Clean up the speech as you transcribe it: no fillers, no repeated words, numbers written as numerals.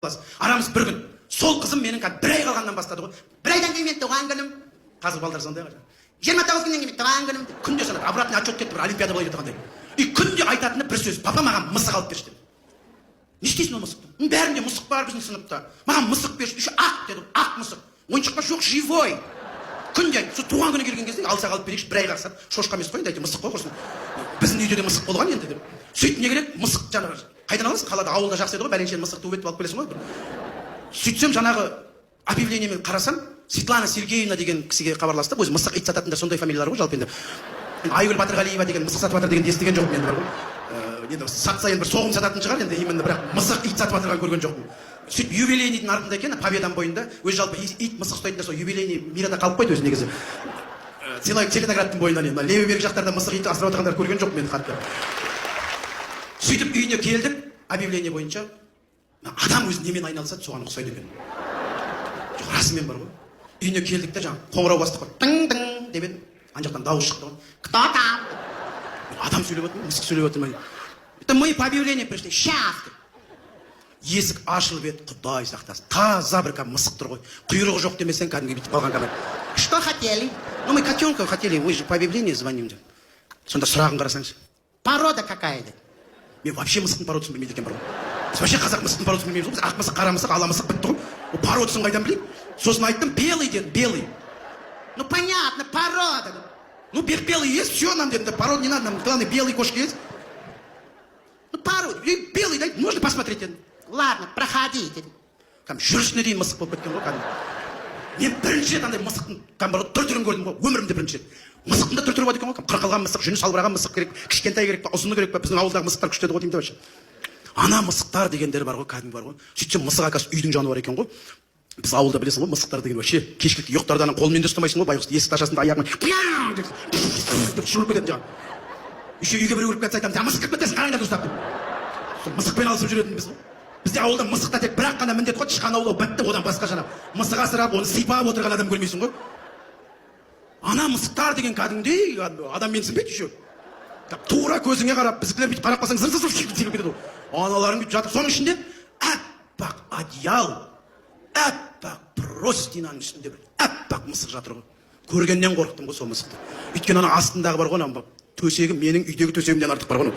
Арамыз бір күн. Сол қызым менің бір ай қалғаннан бастады ғой. Бір айдан кейін мен туған күнім. Қазір балдар сондай ғой. 29 күннен кейін туған күнім. Күнде санап, обратный отчет кетті, бір олимпиада болып жатқандай. И күнде айтатыны бір сөз. Папа маған мысық алып берші деді. Не істейсің ол мысықты? Бәрінде мысық бар біздің сыныпта. Маған мысық берші. Еще ақ деді. Ақ мысық. Ойыншық па жоқ, живой. Күнде сол туған күні келген кезде алсақ алып берейікші, бір ай қарсап, шошқа емес қой, дайте мысық қой құрсын. Біздің үйде де мысық болған енді деп. Сөйтіп не керек? Мысық жаңағы. Қайдан аласың? Қалада, ауылда жақсы еді ғой, бәленшені мысықты өтіп алып келесің ғой. Сөйтсем жаңағы объявлениемен қарасам, Светлана Сергеевна деген кісіге хабарласты. Өзі мысық ит сататындар сондай фамилиялар ғой жалпы енді. Айгүл Батырғалиева деген мысық сатып жатыр дегенді естіген жоқпын енді бар ғой. Енді сатса енді бір соғым сататын шығар енді именно, бірақ мысық ит сатып жатырған көрген жоқпын. Сөйтіп юбилейныйдың артында екен, Победан бойында, өзі жалпы ит мысық ұстайтындар сол юбилейный мирада қалып қойды өзі негізі. Целиноградтың бойынан енді левый берік жақтарда мысық ит асырап отырғандар көрген жоқпын енді қатты. Сөйтіп үйіне келдік, объявление бойынша адам өзі немен айналысады, соған ұқсайды екен. Жоқ, расымен бар ғой. Үйіне келдік те жаңағы қоңырау бастық қой. Тың-тың деп еді. Ана жақтан дауыс шықты ғой. Кто там? Адам сөйлеп отыр, мысық сөйлеп отыр ма? Это мы по объявлению пришли. Сейчас. Есік ашылып еді, Құдай сақтасын. Таза бір мысық тұр ғой. Құйрығы жоқ демесең, кәдімгі бүйтіп қалған камера. Что хотели? Ну мы котенка хотели, мы же по объявлению звоним деп. Сонда сұрағын қарасаңшы. Порода какая еді? Мен вообще мысықтың породысын білмейді екен бар ғой. Біз вообще қазақ мысықтың породысын білмейміз ғой. Біз ақ мысық, қара мысық, ала мысық бітті ғой. Ол породысын қайдан білейік? Сосын айттым, белый деді, белый. Ну понятно, порода. Ну белый есть, все нам деді. Порода не надо, нам главное белый кошки есть. Ну порода, белый дайте, можно посмотреть деді. Ладно, проходите. Жүрісіне дейін мысық болып кеткен ғой кәдімгі. Мен бірінші рет андай мысықтың түр-түрін көрдім ғой, өмірімде бірінші рет. Мысықтың да түр-түрі бар екен ғой, қырқылған мысық, жүні салбыраған мысық керек, кішкентай керек па, ұзыны керек па, біздің ауылдағы мысықтар күштеді ғой деймін де вообще. Ана мысықтар дегендер бар ғой, кәдімгі бар ғой. Сөйтсем мысық акасы үйдің жануары екен ғой. Біз ауылда білесің ғой, мысықтар деген вообще кешкілікті ұйықтардан қолмен де ұстамайсың ғой, байғұс есікті ашасың да аяғымен деп шұлып кетеді жаңағы. Еще үйге біреу кіріп кетсе айтамын, мысық кіріп кетесің, қараңдар ұстап деп. Мысықпен алысып жүретін біз ғой. Бізде ауылда мысықта тек бір-ақ қана міндет қой, тышқан аулау бітті, одан басқа жаңағы мысық асырап, оны сипап отырған адам көрмейсің ғой. Ана мысықтар деген кәдімгідей адам менсінбейді еще. Тура көзіңе қарап, біздікілер бүйтіп қарап қалсаң зыр-зыр секіріп кетеді ғой. Аналарың бүйтіп жатыр, соның ішінде аппақ одеял, аппақ простинаның үстінде бір аппақ мысық жатыр ғой. Көргеннен қорықтым ғой сол мысықты. Өйткені ана астындағы бар ғой, төсегі менің үйдегі төсегімнен артық бар ғой.